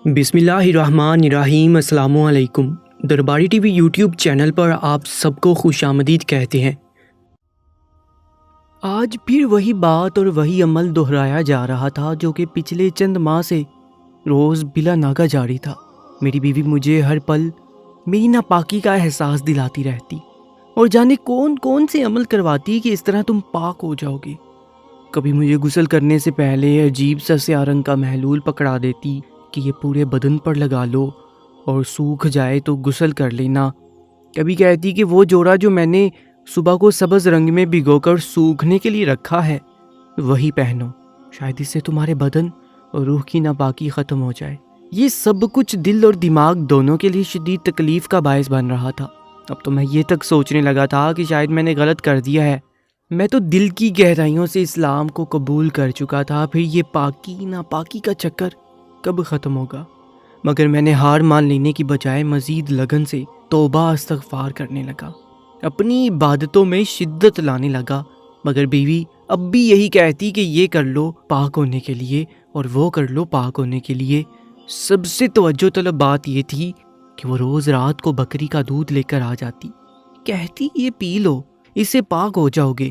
بسم اللہ الرحمن الرحیم۔ السلام علیکم۔ درباری ٹی وی یوٹیوب چینل پر آپ سب کو خوش آمدید کہتے ہیں۔ آج پھر وہی بات اور وہی عمل دہرایا جا رہا تھا جو کہ پچھلے چند ماہ سے روز بلا ناگہ جاری تھا۔ میری بیوی مجھے ہر پل میری ناپاکی کا احساس دلاتی رہتی اور جانے کون کون سے عمل کرواتی کہ اس طرح تم پاک ہو جاؤ گے۔ کبھی مجھے غسل کرنے سے پہلے عجیب سا سیاہ رنگ کا محلول پکڑا دیتی کہ یہ پورے بدن پر لگا لو اور سوکھ جائے تو غسل کر لینا۔ کبھی کہتی کہ وہ جوڑا جو میں نے صبح کو سبز رنگ میں بھگو کر سوکھنے کے لیے رکھا ہے وہی پہنو، شاید اس سے تمہارے بدن اور روح کی ناپاکی ختم ہو جائے۔ یہ سب کچھ دل اور دماغ دونوں کے لیے شدید تکلیف کا باعث بن رہا تھا۔ اب تو میں یہ تک سوچنے لگا تھا کہ شاید میں نے غلط کر دیا ہے۔ میں تو دل کی گہرائیوں سے اسلام کو قبول کر چکا تھا، پھر یہ پاکی ناپاکی کا چکر کب ختم ہوگا؟ مگر میں نے ہار مان لینے کی بجائے مزید لگن سے توبہ استغفار کرنے لگا، اپنی عبادتوں میں شدت لانے لگا۔ مگر بیوی اب بھی یہی کہتی کہ یہ کر لو پاک ہونے کے لیے اور وہ کر لو پاک ہونے کے لیے۔ سب سے توجہ طلب بات یہ تھی کہ وہ روز رات کو بکری کا دودھ لے کر آ جاتی، کہتی یہ پی لو، اس سے پاک ہو جاؤ گے۔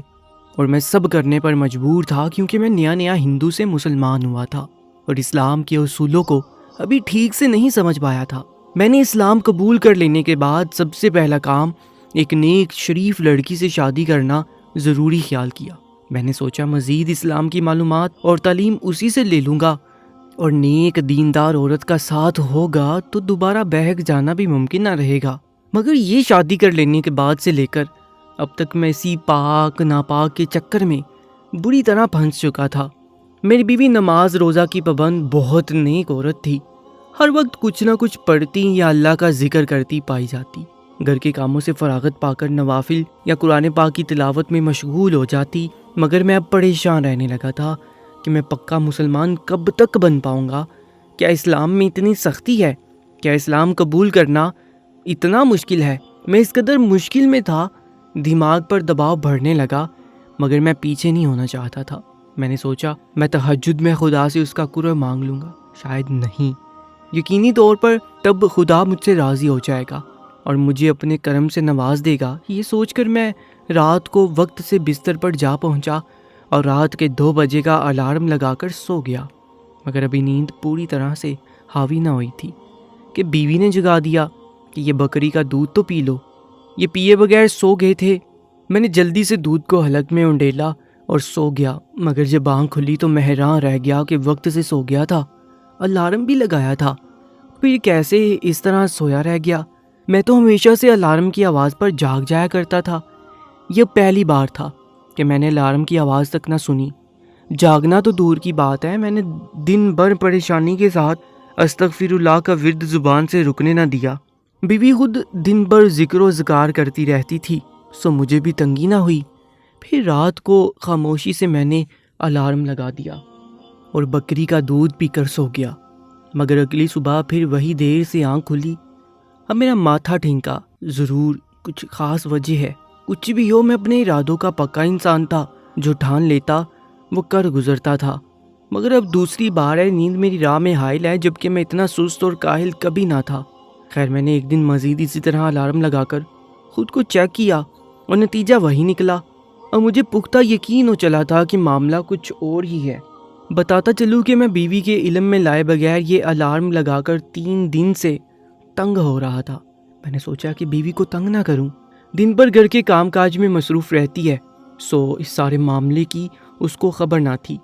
اور میں سب کرنے پر مجبور تھا کیونکہ میں نیا ہندو سے مسلمان ہوا تھا اور اسلام کے اصولوں کو ابھی ٹھیک سے نہیں سمجھ پایا تھا۔ میں نے اسلام قبول کر لینے کے بعد سب سے پہلا کام ایک نیک شریف لڑکی سے شادی کرنا ضروری خیال کیا۔ میں نے سوچا مزید اسلام کی معلومات اور تعلیم اسی سے لے لوں گا اور نیک دیندار عورت کا ساتھ ہوگا تو دوبارہ بہک جانا بھی ممکن نہ رہے گا۔ مگر یہ شادی کر لینے کے بعد سے لے کر اب تک میں اسی پاک ناپاک کے چکر میں بری طرح پھنس چکا تھا۔ میری بیوی نماز روزہ کی پابند بہت نیک عورت تھی، ہر وقت کچھ نہ کچھ پڑھتی یا اللہ کا ذکر کرتی پائی جاتی، گھر کے کاموں سے فراغت پا کر نوافل یا قرآن پاک کی تلاوت میں مشغول ہو جاتی۔ مگر میں اب پریشان رہنے لگا تھا کہ میں پکا مسلمان کب تک بن پاؤں گا؟ کیا اسلام میں اتنی سختی ہے؟ کیا اسلام قبول کرنا اتنا مشکل ہے؟ میں اس قدر مشکل میں تھا، دماغ پر دباؤ بڑھنے لگا، مگر میں پیچھے نہیں ہونا چاہتا تھا۔ میں نے سوچا میں تہجد میں خدا سے اس کا قرب مانگ لوں گا، شاید نہیں، یقینی طور پر تب خدا مجھ سے راضی ہو جائے گا اور مجھے اپنے کرم سے نواز دے گا۔ یہ سوچ کر میں رات کو وقت سے بستر پر جا پہنچا اور رات کے 2 بجے کا الارم لگا کر سو گیا۔ مگر ابھی نیند پوری طرح سے حاوی نہ ہوئی تھی کہ بیوی نے جگا دیا کہ یہ بکری کا دودھ تو پی لو۔ یہ پیے بغیر سو گئے تھے۔ میں نے جلدی سے دودھ کو حلق میں انڈیلا اور سو گیا، مگر جب آنکھ کھلی تو میں حیران رہ گیا کہ وقت سے سو گیا تھا، الارم بھی لگایا تھا، پھر کیسے اس طرح سویا رہ گیا؟ میں تو ہمیشہ سے الارم کی آواز پر جاگ جایا کرتا تھا، یہ پہلی بار تھا کہ میں نے الارم کی آواز تک نہ سنی۔ جاگنا تو دور کی بات ہے، میں نے دن بھر پریشانی کے ساتھ استغفر اللہ کا ورد زبان سے رکنے نہ دیا۔ بیوی خود دن بھر ذکر و اذکار کرتی رہتی تھی، سو مجھے بھی تنگی نہ ہوئی۔ پھر رات کو خاموشی سے میں نے الارم لگا دیا اور بکری کا دودھ پی کر سو گیا۔ مگر اگلی صبح پھر وہی دیر سے آنکھ کھلی، اب میرا ماتھا ٹھنکا۔ ضرور کچھ خاص وجہ ہے، کچھ بھی ہو، میں اپنے ارادوں کا پکا انسان تھا، جو ٹھان لیتا وہ کر گزرتا تھا۔ مگر اب دوسری بار ہے نیند میری راہ میں حائل ہے، جبکہ میں اتنا سست اور کاہل کبھی نہ تھا۔ خیر میں نے ایک دن مزید اسی طرح الارم لگا کر خود کو چیک کیا اور نتیجہ وہی نکلا، اور مجھے پختہ یقین ہو چلا تھا کہ معاملہ کچھ اور ہی ہے۔ بتاتا چلوں کہ میں بیوی کے علم میں لائے بغیر یہ الارم لگا کر 3 دن سے تنگ ہو رہا تھا۔ میں نے سوچا کہ بیوی کو تنگ نہ کروں، دن بھر گھر کے کام کاج میں مصروف رہتی ہے، سو اس سارے معاملے کی اس کو خبر نہ تھی۔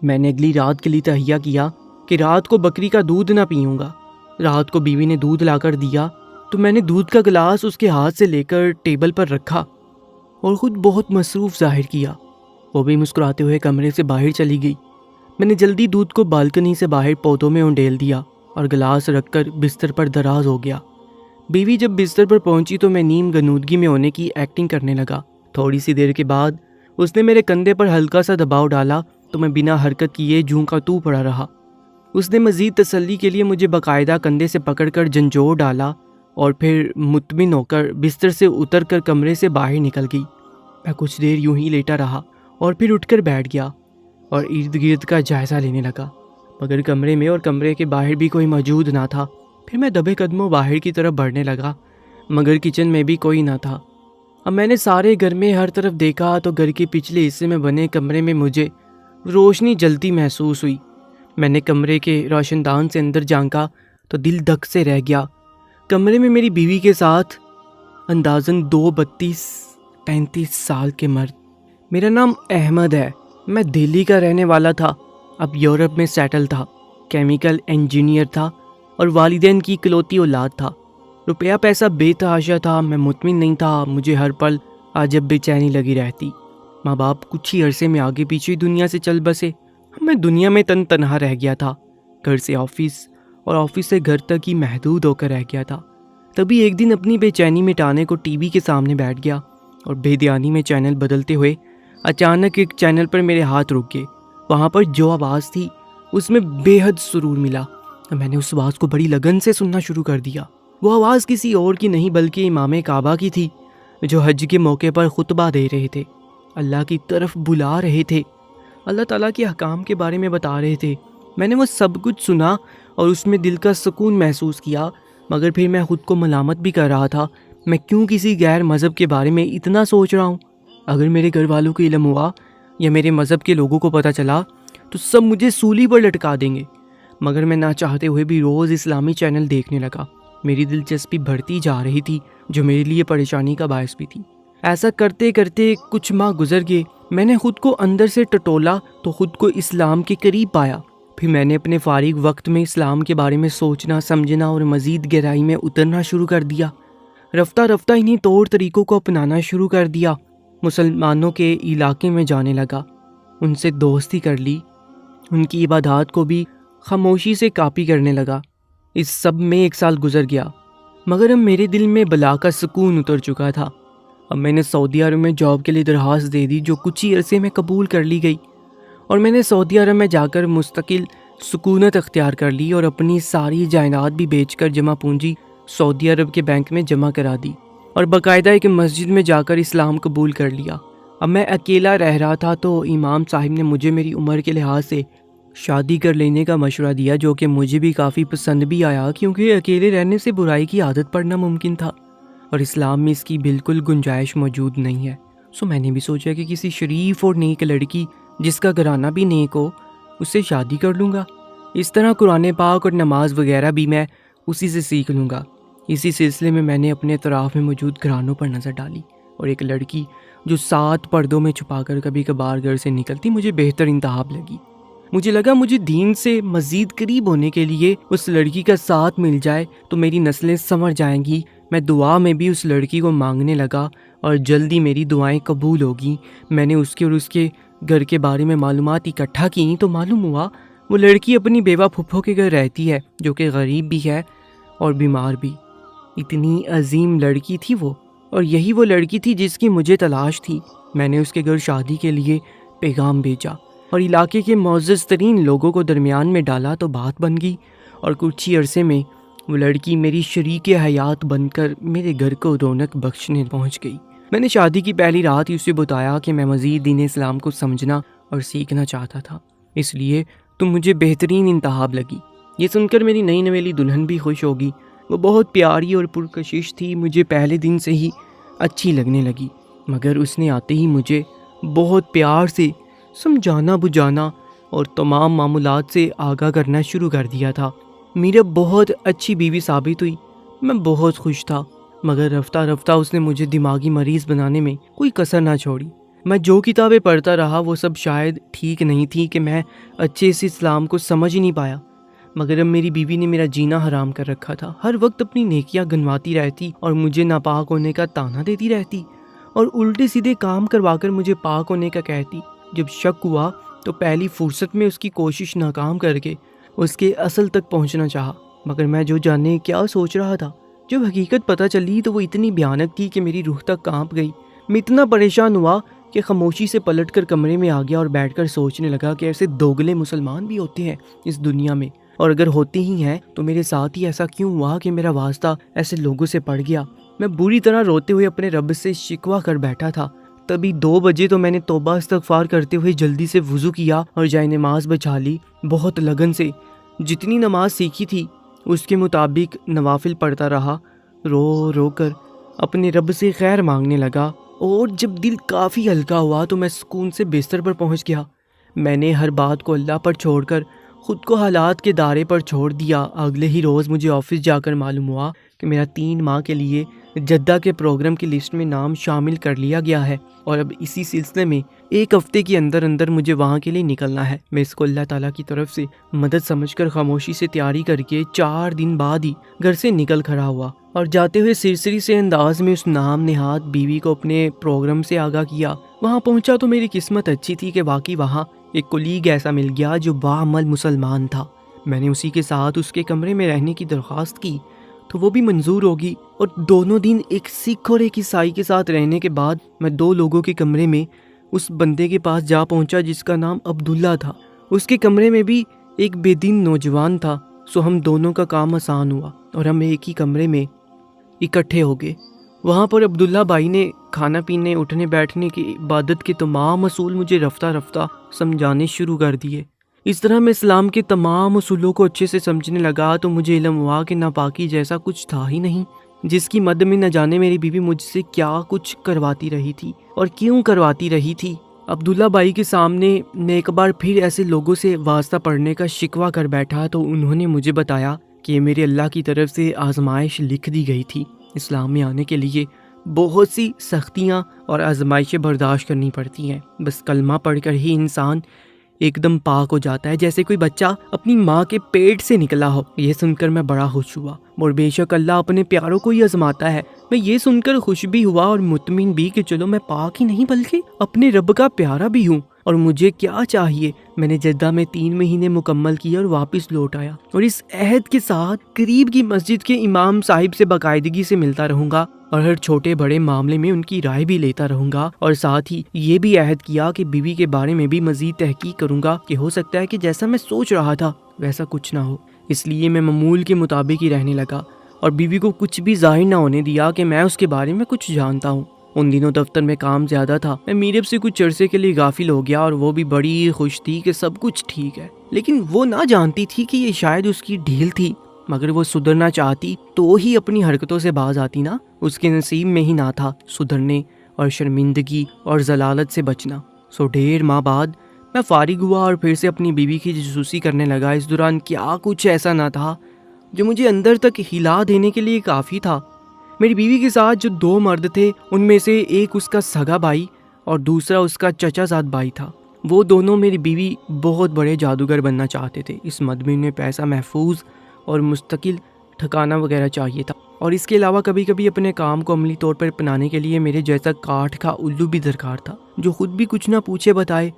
میں نے اگلی رات کے لیے تہیہ کیا کہ رات کو بکری کا دودھ نہ پیوں گا۔ رات کو بیوی نے دودھ لا کر دیا تو میں نے دودھ کا گلاس اس کے ہاتھ سے لے کر ٹیبل پر رکھا اور خود بہت مصروف ظاہر کیا۔ وہ بھی مسکراتے ہوئے کمرے سے باہر چلی گئی۔ میں نے جلدی دودھ کو بالکنی سے باہر پودوں میں انڈیل دیا اور گلاس رکھ کر بستر پر دراز ہو گیا۔ بیوی جب بستر پر پہنچی تو میں نیم غنودگی میں ہونے کی ایکٹنگ کرنے لگا۔ تھوڑی سی دیر کے بعد اس نے میرے کندھے پر ہلکا سا دباؤ ڈالا تو میں بنا حرکت کیے جوں کا تو پڑا رہا۔ اس نے مزید تسلی کے لیے مجھے باقاعدہ کندھے سے پکڑ کر جھنجھوڑ ڈالا اور پھر مطمئن ہو کر بستر سے اتر کر کمرے سے باہر نکل گئی۔ میں کچھ دیر یوں ہی لیٹا رہا اور پھر اٹھ کر بیٹھ گیا اور ارد گرد کا جائزہ لینے لگا۔ مگر کمرے میں اور کمرے کے باہر بھی کوئی موجود نہ تھا۔ پھر میں دبے قدموں باہر کی طرف بڑھنے لگا، مگر کچن میں بھی کوئی نہ تھا۔ اب میں نے سارے گھر میں ہر طرف دیکھا تو گھر کے پچھلے حصے میں بنے کمرے میں مجھے روشنی جلتی محسوس ہوئی۔ میں نے کمرے کے روشن دان سے اندر جھانکا تو دل دھک سے رہ گیا۔ کمرے میں میری بیوی کے ساتھ اندازاً 32-33 سال کے مرد۔ میرا نام احمد ہے، میں دہلی کا رہنے والا تھا، اب یورپ میں سیٹل تھا، کیمیکل انجینئر تھا اور والدین کی اکلوتی اولاد تھا۔ روپیہ پیسہ بے تحاشا تھا، میں مطمئن نہیں تھا، مجھے ہر پل عجب بے چینی لگی رہتی۔ ماں باپ کچھ ہی عرصے میں آگے پیچھے دنیا سے چل بسے، میں دنیا میں تنہا رہ گیا تھا، گھر سے آفس اور آفس سے گھر تک ہی محدود ہو کر رہ گیا تھا۔ تبھی ایک دن اپنی بے چینی مٹانے کو ٹی وی کے سامنے بیٹھ گیا اور بے دھیانی میں چینل بدلتے ہوئے اچانک ایک چینل پر میرے ہاتھ رک گئے۔ وہاں پر جو آواز تھی اس میں بے حد سرور ملا۔ میں نے اس آواز کو بڑی لگن سے سننا شروع کر دیا۔ وہ آواز کسی اور کی نہیں بلکہ امام کعبہ کی تھی، جو حج کے موقع پر خطبہ دے رہے تھے، اللہ کی طرف بلا رہے تھے، اللہ تعالیٰ کے احکام کے بارے میں بتا رہے تھے۔ میں نے وہ سب کچھ سنا اور اس میں دل کا سکون محسوس کیا، مگر پھر میں خود کو ملامت بھی کر رہا تھا، میں کیوں کسی غیر مذہب کے بارے میں اتنا سوچ رہا ہوں؟ اگر میرے گھر والوں کو علم ہوا یا میرے مذہب کے لوگوں کو پتہ چلا تو سب مجھے سولی پر لٹکا دیں گے۔ مگر میں نہ چاہتے ہوئے بھی روز اسلامی چینل دیکھنے لگا۔ میری دلچسپی بڑھتی جا رہی تھی، جو میرے لیے پریشانی کا باعث بھی تھی۔ ایسا کرتے کرتے کچھ ماہ گزر گئے۔ میں نے خود کو اندر سے ٹٹولا تو خود کو اسلام کے قریب پایا۔ پھر میں نے اپنے فارغ وقت میں اسلام کے بارے میں سوچنا، سمجھنا اور مزید گہرائی میں اترنا شروع کر دیا۔ رفتہ رفتہ انہی طور طریقوں کو اپنانا شروع کر دیا۔ مسلمانوں کے علاقے میں جانے لگا، ان سے دوستی کر لی، ان کی عبادات کو بھی خاموشی سے کاپی کرنے لگا۔ اس سب میں 1 سال گزر گیا، مگر اب میرے دل میں بلا کا سکون اتر چکا تھا۔ اب میں نے سعودی عرب میں جاب کے لیے درخواست دے دی، جو کچھ ہی عرصے میں قبول کر لی گئی، اور میں نے سعودی عرب میں جا کر مستقل سکونت اختیار کر لی اور اپنی ساری جائیداد بھی بیچ کر جمع پونجی سعودی عرب کے بینک میں جمع کرا دی اور باقاعدہ ایک مسجد میں جا کر اسلام قبول کر لیا۔ اب میں اکیلا رہ رہا تھا تو امام صاحب نے مجھے میری عمر کے لحاظ سے شادی کر لینے کا مشورہ دیا، جو کہ مجھے بھی کافی پسند بھی آیا، کیونکہ اکیلے رہنے سے برائی کی عادت پڑنا ممکن تھا اور اسلام میں اس کی بالکل گنجائش موجود نہیں ہے۔ میں نے بھی سوچا کہ کسی شریف اور نیک لڑکی جس کا گھرانہ بھی نیک ہو، اس سے شادی کر لوں گا۔ اس طرح قرآن پاک اور نماز وغیرہ بھی میں اسی سے سیکھ لوں گا۔ اسی سلسلے میں نے اپنے اطراف میں موجود گھرانوں پر نظر ڈالی اور ایک لڑکی جو 7 پردوں میں چھپا کر کبھی کبھار گھر سے نکلتی مجھے بہتر انتخاب لگی۔ مجھے لگا مجھے دین سے مزید قریب ہونے کے لیے اس لڑکی کا ساتھ مل جائے تو میری نسلیں سنور جائیں گی۔ میں دعا میں بھی اس لڑکی کو مانگنے لگا اور جلدی میری دعائیں قبول ہوگی۔ میں نے اس کے اور اس کے گھر کے بارے میں معلومات اکٹھا کی تو معلوم ہوا وہ لڑکی اپنی بیوہ پھپھو کے گھر رہتی ہے، جو کہ غریب بھی ہے اور بیمار بھی۔ اتنی عظیم لڑکی تھی وہ، اور یہی وہ لڑکی تھی جس کی مجھے تلاش تھی۔ میں نے اس کے گھر شادی کے لیے پیغام بھیجا اور علاقے کے معزز ترین لوگوں کو درمیان میں ڈالا تو بات بن گئی، اور کچھ ہی عرصے میں وہ لڑکی میری شریک حیات بن کر میرے گھر کو رونق بخشنے پہنچ گئی۔ میں نے شادی کی پہلی رات ہی اسے بتایا کہ میں مزید دین اسلام کو سمجھنا اور سیکھنا چاہتا تھا، اس لیے تم مجھے بہترین انتخاب لگی۔ یہ سن کر میری نئی نویلی دلہن بھی خوش ہوگی۔ وہ بہت پیاری اور پرکشش تھی، مجھے پہلے دن سے ہی اچھی لگنے لگی، مگر اس نے آتے ہی مجھے بہت پیار سے سمجھانا بجھانا اور تمام معاملات سے آگاہ کرنا شروع کر دیا تھا۔ میرا بہت اچھی بیوی ثابت ہوئی، میں بہت خوش تھا، مگر رفتہ رفتہ اس نے مجھے دماغی مریض بنانے میں کوئی کسر نہ چھوڑی۔ میں جو کتابیں پڑھتا رہا وہ سب شاید ٹھیک نہیں تھی کہ میں اچھے سے اسلام کو سمجھ ہی نہیں پایا، مگر اب میری بیوی نے میرا جینا حرام کر رکھا تھا۔ ہر وقت اپنی نیکیاں گنواتی رہتی اور مجھے ناپاک ہونے کا طعنہ دیتی رہتی اور الٹے سیدھے کام کروا کر مجھے پاک ہونے کا کہتی۔ جب شک ہوا تو پہلی فرصت میں اس کی کوشش ناکام کر کے اس کے اصل تک پہنچنا چاہا، مگر میں جو جانے کیا سوچ رہا تھا، جب حقیقت پتہ چلی تو وہ اتنی بھیانک تھی کہ میری روح تک کانپ گئی۔ میں اتنا پریشان ہوا کہ خاموشی سے پلٹ کر کمرے میں آ گیا اور بیٹھ کر سوچنے لگا کہ ایسے دوگلے مسلمان بھی ہوتے ہیں اس دنیا میں، اور اگر ہوتے ہی ہیں تو میرے ساتھ ہی ایسا کیوں ہوا کہ میرا واسطہ ایسے لوگوں سے پڑ گیا۔ میں بری طرح روتے ہوئے اپنے رب سے شکوہ کر بیٹھا تھا۔ تبھی 2 بجے تو میں نے توبہ استغفار کرتے ہوئے جلدی سے وضو کیا اور جائے نماز بچھا لی. بہت لگن سے جتنی نماز سیکھی تھی اس کے مطابق نوافل پڑھتا رہا. رو رو کر اپنے رب سے خیر مانگنے لگا اور جب دل کافی ہلکا ہوا تو میں سکون سے بستر پر پہنچ گیا. میں نے ہر بات کو اللہ پر چھوڑ کر خود کو حالات کے دائرے پر چھوڑ دیا. اگلے ہی روز مجھے آفس جا کر معلوم ہوا کہ میرا 3 ماہ کے لیے جدہ کے پروگرام کی لسٹ میں نام شامل کر لیا گیا ہے اور اب اسی سلسلے میں 1 ہفتے کے اندر اندر مجھے وہاں کے لیے نکلنا ہے. میں اس کو اللہ تعالیٰ کی طرف سے مدد سمجھ کر خاموشی سے تیاری کر کے 4 دن بعد ہی گھر سے نکل کھڑا ہوا اور جاتے ہوئے سرسری سے انداز میں اس نام نہاد بیوی کو اپنے پروگرام سے آگاہ کیا. وہاں پہنچا تو میری قسمت اچھی تھی کہ واقعی وہاں ایک کولیگ ایسا مل گیا جو باعمل مسلمان تھا. میں نے اسی کے ساتھ اس کے کمرے میں رہنے کی درخواست کی تو وہ بھی منظور ہوگی اور دونوں دن ایک سکھ اور ایک عیسائی کے ساتھ رہنے کے بعد میں 2 لوگوں کے کمرے میں اس بندے کے پاس جا پہنچا جس کا نام عبداللہ تھا. اس کے کمرے میں بھی ایک بے دین نوجوان تھا. سو ہم دونوں کا کام آسان ہوا اور ہم ایک ہی کمرے میں اکٹھے ہو گئے. وہاں پر عبداللہ بھائی نے کھانا پینے اٹھنے بیٹھنے کی عبادت کے تمام اصول مجھے رفتہ رفتہ سمجھانے شروع کر دیے. اس طرح میں اسلام کے تمام اصولوں کو اچھے سے سمجھنے لگا تو مجھے علم ہوا کہ ناپاکی جیسا کچھ تھا ہی نہیں، جس کی مد میں نہ جانے میری بیوی مجھ سے کیا کچھ کرواتی رہی تھی اور کیوں کرواتی رہی تھی. عبداللہ بھائی کے سامنے میں ایک بار پھر ایسے لوگوں سے واسطہ پڑھنے کا شکوہ کر بیٹھا تو انہوں نے مجھے بتایا کہ یہ میرے اللہ کی طرف سے آزمائش لکھ دی گئی تھی. اسلام میں آنے کے لیے بہت سی سختیاں اور آزمائشیں برداشت کرنی پڑتی ہیں. بس کلمہ پڑھ کر ہی انسان ایک دم پاک ہو جاتا ہے، جیسے کوئی بچہ اپنی ماں کے پیٹ سے نکلا ہو. یہ سن کر میں بڑا خوش ہوا اور بے شک اللہ اپنے پیاروں کو ہی آزماتا ہے. میں یہ سن کر خوش بھی ہوا اور مطمئن بھی کہ چلو میں پاک ہی نہیں بلکہ اپنے رب کا پیارا بھی ہوں. اور مجھے کیا چاہیے، میں نے جدہ میں 3 مہینے مکمل کیے اور واپس لوٹ آیا اور اس عہد کے ساتھ قریب کی مسجد کے امام صاحب سے باقاعدگی سے ملتا رہوں گا اور ہر چھوٹے بڑے معاملے میں ان کی رائے بھی لیتا رہوں گا. اور ساتھ ہی یہ بھی عہد کیا کہ بیوی کے بارے میں بھی مزید تحقیق کروں گا کہ ہو سکتا ہے کہ جیسا میں سوچ رہا تھا ویسا کچھ نہ ہو. اس لیے میں معمول کے مطابق ہی رہنے لگا اور بیوی کو کچھ بھی ظاہر نہ ہونے دیا کہ میں اس کے بارے میں کچھ جانتا ہوں. ان دنوں دفتر میں کام زیادہ تھا. میں میرب سے کچھ عرصے کے لیے غافل ہو گیا اور وہ بھی بڑی خوش تھی کہ سب کچھ ٹھیک ہے، لیکن وہ نہ جانتی تھی کہ یہ شاید اس کی ڈھیل تھی. مگر وہ سدھرنا چاہتی تو ہی اپنی حرکتوں سے باز آتی نا. اس کے نصیب میں ہی نہ تھا سدھرنے اور شرمندگی اور ضلالت سے بچنا. سو 1.5 ماہ بعد میں فارغ ہوا اور پھر سے اپنی بیوی کی جاسوسی کرنے لگا. اس دوران کیا کچھ ایسا نہ تھا جو مجھے اندر تک ہلا دینے کے لیے کافی تھا. میری بیوی کے ساتھ جو 2 مرد تھے ان میں سے ایک اس کا سگا بھائی اور دوسرا اس کا چچا زاد بھائی تھا. وہ دونوں میری بیوی بہت بڑے جادوگر بننا چاہتے تھے. اس مد میں انہیں پیسہ محفوظ اور مستقل ٹھکانہ وغیرہ چاہیے تھا اور اس کے علاوہ کبھی کبھی اپنے کام کو عملی طور پر اپنانے کے لیے میرے جیسا کاٹ کا الو بھی درکار تھا جو خود بھی کچھ نہ پوچھے بتائے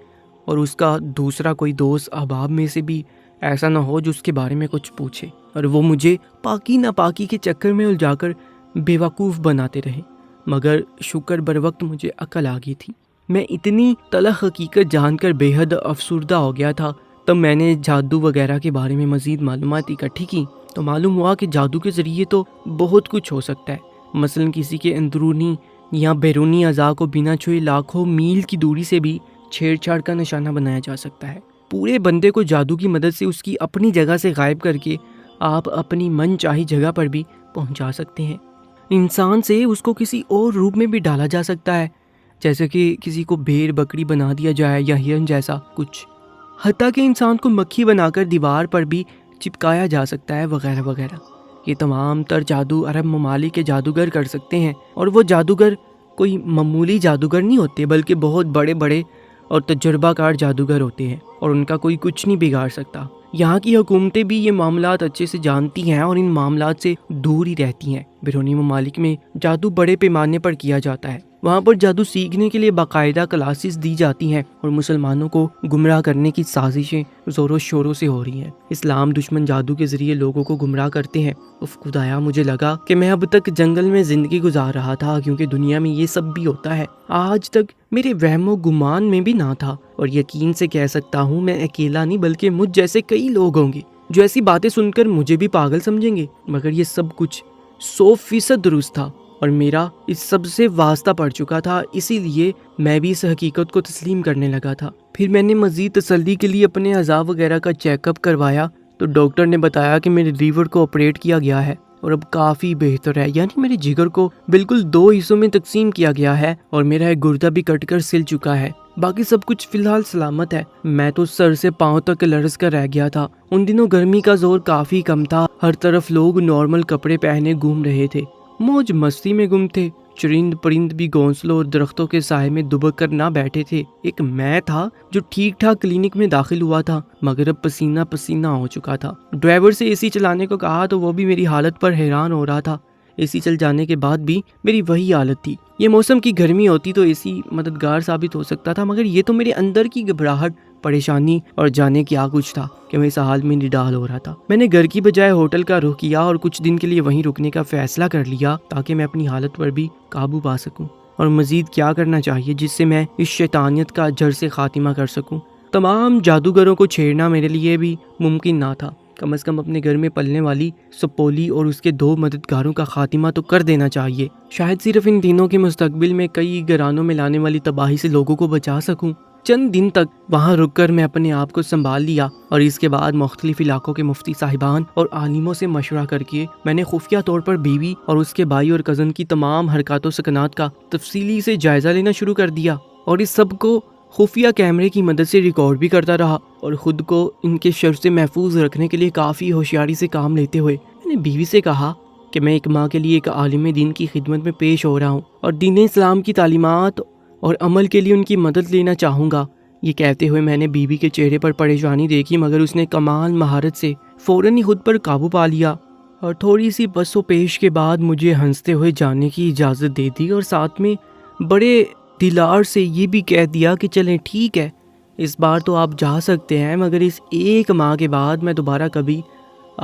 اور اس کا دوسرا کوئی دوست احباب میں سے بھی ایسا نہ ہو جو اس کے بارے میں کچھ پوچھے اور وہ مجھے پاکی ناپاکی کے چکر میں الجھا کر بے وقوف بناتے رہے. مگر شکر بر وقت مجھے عقل آ گئی تھی. میں اتنی تلخ حقیقت جان کر بے حد افسردہ ہو گیا تھا. تب میں نے جادو وغیرہ کے بارے میں مزید معلومات اکٹھی کی تو معلوم ہوا کہ جادو کے ذریعے تو بہت کچھ ہو سکتا ہے. مثلا کسی کے اندرونی یا بیرونی اعضاء کو بنا چھوئے لاکھوں میل کی دوری سے بھی چھیڑ چھاڑ کا نشانہ بنایا جا سکتا ہے. پورے بندے کو جادو کی مدد سے اس کی اپنی جگہ سے غائب کر کے آپ اپنی من چاہی جگہ پر بھی پہنچا سکتے ہیں. انسان سے اس کو کسی اور روپ میں بھی ڈالا جا سکتا ہے، جیسے کہ کسی کو بھیڑ بکری بنا دیا جائے یا ہرن جیسا کچھ. حتیٰ کہ انسان کو مکھی بنا کر دیوار پر بھی چپکایا جا سکتا ہے وغیرہ وغیرہ. یہ تمام تر جادو عرب ممالک کے جادوگر کر سکتے ہیں اور وہ جادوگر کوئی معمولی جادوگر نہیں ہوتے بلکہ بہت بڑے بڑے اور تجربہ کار جادوگر ہوتے ہیں اور ان کا کوئی کچھ نہیں بگاڑ سکتا. یہاں کی حکومتیں بھی یہ معاملات اچھے سے جانتی ہیں اور ان معاملات سے دور ہی رہتی ہیں. بیرونی ممالک میں جادو بڑے پیمانے پر کیا جاتا ہے. وہاں پر جادو سیکھنے کے لیے باقاعدہ کلاسز دی جاتی ہیں اور مسلمانوں کو گمراہ کرنے کی سازشیں زور و شوروں سے ہو رہی ہیں. اسلام دشمن جادو کے ذریعے لوگوں کو گمراہ کرتے ہیں. خدایا مجھے لگا کہ میں اب تک جنگل میں زندگی گزار رہا تھا کیونکہ دنیا میں یہ سب بھی ہوتا ہے. آج تک میرے وہم و گمان میں بھی نہ تھا اور یقین سے کہہ سکتا ہوں میں اکیلا نہیں بلکہ مجھ جیسے کئی لوگ ہوں گے جو ایسی باتیں سن کر مجھے بھی پاگل سمجھیں گے. مگر یہ سب کچھ 100% درست تھا اور میرا اس سب سے واسطہ پڑ چکا تھا، اسی لیے میں بھی اس حقیقت کو تسلیم کرنے لگا تھا۔ پھر میں نے مزید تسلی کے لیے اپنے اعضاء وغیرہ کا چیک اپ کروایا تو ڈاکٹر نے بتایا کہ میرے لیور کو آپریٹ کیا گیا ہے اور اب کافی بہتر ہے، یعنی میرے جگر کو بالکل 2 حصوں میں تقسیم کیا گیا ہے اور میرا ایک گردہ بھی کٹ کر سل چکا ہے۔ باقی سب کچھ فی الحال سلامت ہے۔ میں تو سر سے پاؤں تک لرز کر رہ گیا تھا۔ ان دنوں گرمی کا زور کافی کم تھا، ہر طرف لوگ نارمل کپڑے پہنے گھوم رہے تھے، موج مستی میں گم تھے۔ چرند پرند بھی گھونسلوں اور درختوں کے سائے میں دبک کر نہ بیٹھے تھے۔ ایک میں تھا جو ٹھیک ٹھاک کلینک میں داخل ہوا تھا مگر اب پسینہ پسینہ ہو چکا تھا۔ ڈرائیور سے اے سی چلانے کو کہا تو وہ بھی میری حالت پر حیران ہو رہا تھا۔ اے سی چل جانے کے بعد بھی میری وہی حالت تھی۔ یہ موسم کی گرمی ہوتی تو اے سی مددگار ثابت ہو سکتا تھا، مگر یہ تو میرے اندر کی گھبراہٹ، پریشانی اور جانے کیا کچھ تھا کہ میں اس حال میں نڈال ہو رہا تھا۔ میں نے گھر کی بجائے ہوٹل کا رخ کیا اور کچھ دن کے لیے وہیں رکنے کا فیصلہ کر لیا تاکہ میں اپنی حالت پر بھی قابو پا سکوں۔ اور مزید کیا کرنا چاہیے جس سے میں اس شیطانیت کا جڑ سے خاتمہ کر سکوں؟ تمام جادوگروں کو چھیڑنا میرے لیے بھی ممکن نہ تھا، کم از کم اپنے گھر میں پلنے والی سپولی اور اس کے 2 مددگاروں کا خاتمہ تو کر دینا چاہیے۔ شاید صرف ان دنوں کے مستقبل میں کئی گھرانوں میں لانے والی تباہی سے لوگوں کو بچا سکوں۔ چند دن تک وہاں رک کر میں اپنے آپ کو سنبھال لیا اور اس کے بعد مختلف علاقوں کے مفتی صاحبان اور عالموں سے مشورہ کر کے میں نے خفیہ طور پر بیوی اور اس کے بھائی اور کزن کی تمام حرکات و سکنات کا تفصیلی سے جائزہ لینا شروع کر دیا اور اس سب کو خفیہ کیمرے کی مدد سے ریکارڈ بھی کرتا رہا اور خود کو ان کے شر سے محفوظ رکھنے کے لیے کافی ہوشیاری سے کام لیتے ہوئے میں نے بیوی سے کہا کہ میں ایک ماں کے لیے ایک عالم دین کی خدمت میں پیش ہو رہا ہوں اور دین اسلام کی تعلیمات اور عمل کے لیے ان کی مدد لینا چاہوں گا۔ یہ کہتے ہوئے میں نے بیوی کے چہرے پر پریشانی دیکھی مگر اس نے کمال مہارت سے فوراً ہی خود پر قابو پا لیا اور تھوڑی سی پس و پیش کے بعد مجھے ہنستے ہوئے جانے کی اجازت دے دی اور ساتھ میں بڑے دلار سے یہ بھی کہہ دیا کہ چلیں ٹھیک ہے، اس بار تو آپ جا سکتے ہیں مگر اس 1 ماہ کے بعد میں دوبارہ کبھی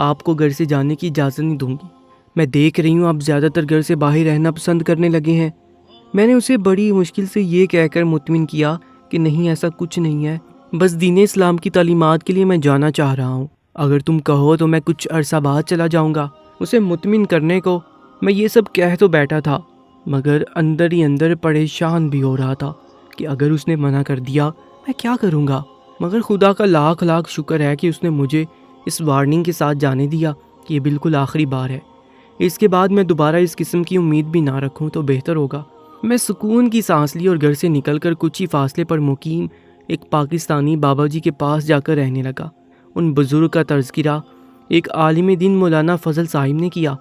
آپ کو گھر سے جانے کی اجازت نہیں دوں گی۔ میں دیکھ رہی ہوں آپ زیادہ تر گھر سے باہر رہنا پسند کرنے لگے ہیں۔ میں نے اسے بڑی مشکل سے یہ کہہ کر مطمئن کیا کہ نہیں، ایسا کچھ نہیں ہے، بس دین اسلام کی تعلیمات کے لیے میں جانا چاہ رہا ہوں، اگر تم کہو تو میں کچھ عرصہ بعد چلا جاؤں گا۔ اسے مطمئن کرنے کو میں یہ سب کہہ تو بیٹھا تھا مگر اندر ہی اندر پریشان بھی ہو رہا تھا کہ اگر اس نے منع کر دیا میں کیا کروں گا، مگر خدا کا لاکھ لاکھ شکر ہے کہ اس نے مجھے اس وارننگ کے ساتھ جانے دیا کہ یہ بالکل آخری بار ہے، اس کے بعد میں دوبارہ اس قسم کی امید بھی نہ رکھوں تو بہتر ہوگا۔ میں سکون کی سانس لی اور گھر سے نکل کر کچھ ہی فاصلے پر مقیم ایک پاکستانی بابا جی کے پاس جا کر رہنے لگا۔ ان بزرگ کا تذکرہ ایک عالم دین مولانا فضل صاحب نے کیا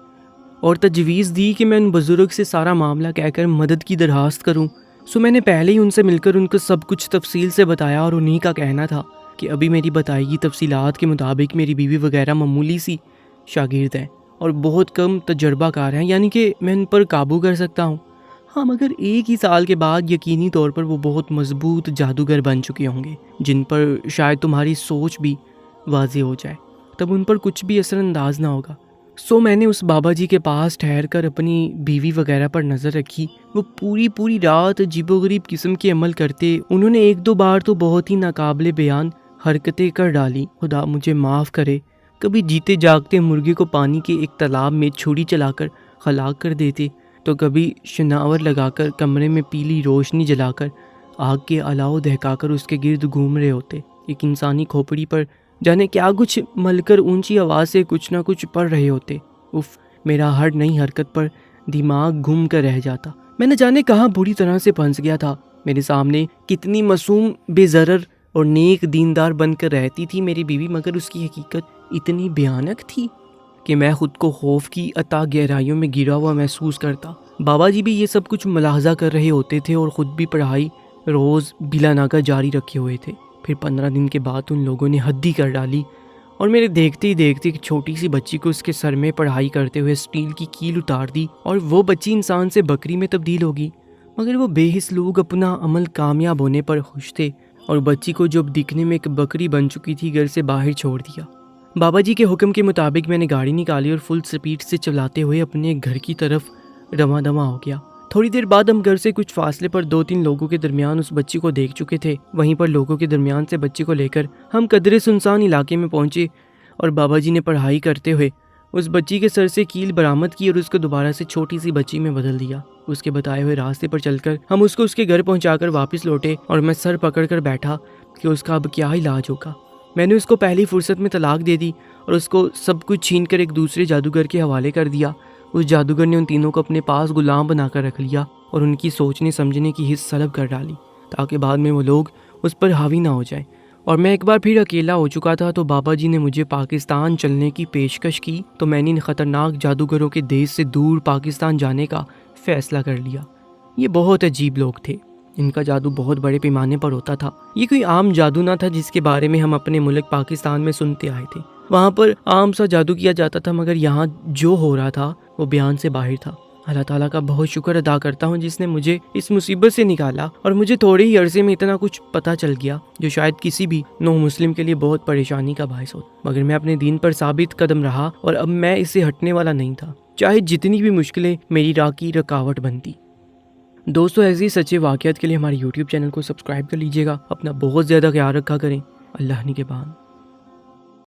اور تجویز دی کہ میں ان بزرگ سے سارا معاملہ کہہ کر مدد کی درخواست کروں۔ سو میں نے پہلے ہی ان سے مل کر ان کو سب کچھ تفصیل سے بتایا اور انہی کا کہنا تھا کہ ابھی میری بتائی گئی تفصیلات کے مطابق میری بیوی وغیرہ معمولی سی شاگرد ہیں اور بہت کم تجربہ کار ہیں، یعنی کہ میں ان پر قابو کر سکتا ہوں، ہاں مگر 1 ہی سال کے بعد یقینی طور پر وہ بہت مضبوط جادوگر بن چکے ہوں گے جن پر شاید تمہاری سوچ بھی واضح ہو جائے، تب ان پر کچھ بھی اثر انداز نہ ہوگا۔ سو میں نے اس بابا جی کے پاس ٹھہر کر اپنی بیوی وغیرہ پر نظر رکھی۔ وہ پوری رات عجیب و غریب قسم کے عمل کرتے، انہوں نے 1-2 بار تو بہت ہی ناقابل بیان حرکتیں کر ڈالی، خدا مجھے معاف کرے۔ کبھی جیتے جاگتے مرغے کو پانی کے ایک تالاب میں چھری چلا کر ہلاک کر دیتے تو کبھی شناور لگا کر کمرے میں پیلی روشنی جلا کر آگ کے الاؤ دہکا کر اس کے گرد گھوم رہے ہوتے، ایک انسانی کھوپڑی پر جانے کیا کچھ مل کر اونچی آواز سے کچھ نہ کچھ پڑھ رہے ہوتے۔ میرا ہر نئی حرکت پر دماغ گھوم کر رہ جاتا، میں نہ جانے کہاں بری طرح سے پھنس گیا تھا۔ میرے سامنے کتنی معصوم، بے ضرر اور نیک دیندار بن کر رہتی تھی میری بیوی، مگر اس کی حقیقت اتنی بھیانک تھی کہ میں خود کو خوف کی عطا گہرائیوں میں گرا ہوا محسوس کرتا۔ بابا جی بھی یہ سب کچھ ملاحظہ کر رہے ہوتے تھے اور خود بھی پڑھائی روز بلا ناغہ جاری رکھے ہوئے تھے۔ پھر 15 دن کے بعد ان لوگوں نے حد ہی کر ڈالی اور میرے دیکھتے ہی دیکھتے ایک چھوٹی سی بچی کو اس کے سر میں پڑھائی کرتے ہوئے اسٹیل کی کیل اتار دی اور وہ بچی انسان سے بکری میں تبدیل ہوگی، مگر وہ بے حس لوگ اپنا عمل کامیاب ہونے پر خوش تھے اور بچی کو جو اب دکھنے میں ایک بکری بن چکی تھی گھر سے باہر چھوڑ دیا۔ بابا جی کے حکم کے مطابق میں نے گاڑی نکالی اور فل سپیڈ سے چلاتے ہوئے اپنے گھر کی طرف رواں دواں ہو گیا۔ تھوڑی دیر بعد ہم گھر سے کچھ فاصلے پر 2-3 لوگوں کے درمیان اس بچی کو دیکھ چکے تھے۔ وہیں پر لوگوں کے درمیان سے بچی کو لے کر ہم قدرے سنسان علاقے میں پہنچے اور بابا جی نے پڑھائی کرتے ہوئے اس بچی کے سر سے کیل برآمد کی اور اس کو دوبارہ سے چھوٹی سی بچی میں بدل دیا۔ اس کے بتائے ہوئے راستے پر چل کر ہم اس کو اس کے گھر پہنچا کر واپس لوٹے اور میں سر پکڑ کر بیٹھا کہ اس کا اب کیا علاج ہوگا۔ میں نے اس کو پہلی فرصت میں طلاق دے دی اور اس کو سب کچھ چھین کر ایک دوسرے جادوگر کے حوالے کر دیا۔ اس جادوگر نے ان تینوں کو اپنے پاس غلام بنا کر رکھ لیا اور ان کی سوچنے سمجھنے کی حس سلب کر ڈالی تاکہ بعد میں وہ لوگ اس پر حاوی نہ ہو جائیں۔ اور میں ایک بار پھر اکیلا ہو چکا تھا تو بابا جی نے مجھے پاکستان چلنے کی پیشکش کی تو میں نے ان خطرناک جادوگروں کے دیش سے دور پاکستان جانے کا فیصلہ کر لیا۔ یہ بہت عجیب لوگ تھے، ان کا جادو بہت بڑے پیمانے پر ہوتا تھا۔ یہ کوئی عام جادو نہ تھا جس کے بارے میں ہم اپنے ملک پاکستان میں سنتے آئے تھے۔ وہاں پر عام سا جادو کیا جاتا تھا، مگر یہاں جو ہو رہا تھا وہ بیان سے باہر تھا۔ اللہ تعالیٰ کا بہت شکر ادا کرتا ہوں جس نے مجھے اس مصیبت سے نکالا اور مجھے تھوڑے ہی عرصے میں اتنا کچھ پتہ چل گیا جو شاید کسی بھی نو مسلم کے لیے بہت پریشانی کا باعث ہو، مگر میں اپنے دین پر ثابت قدم رہا اور اب میں اس سے ہٹنے والا نہیں تھا، چاہے جتنی بھی مشکلیں میری راہ کی رکاوٹ بنتی۔ دوستو، ایسے سچے واقعات کے لیے ہمارے YouTube چینل کو سبسکرائب کر لیجیے گا۔ اپنا بہت زیادہ خیال رکھا کریں۔ اللہ نگہبان۔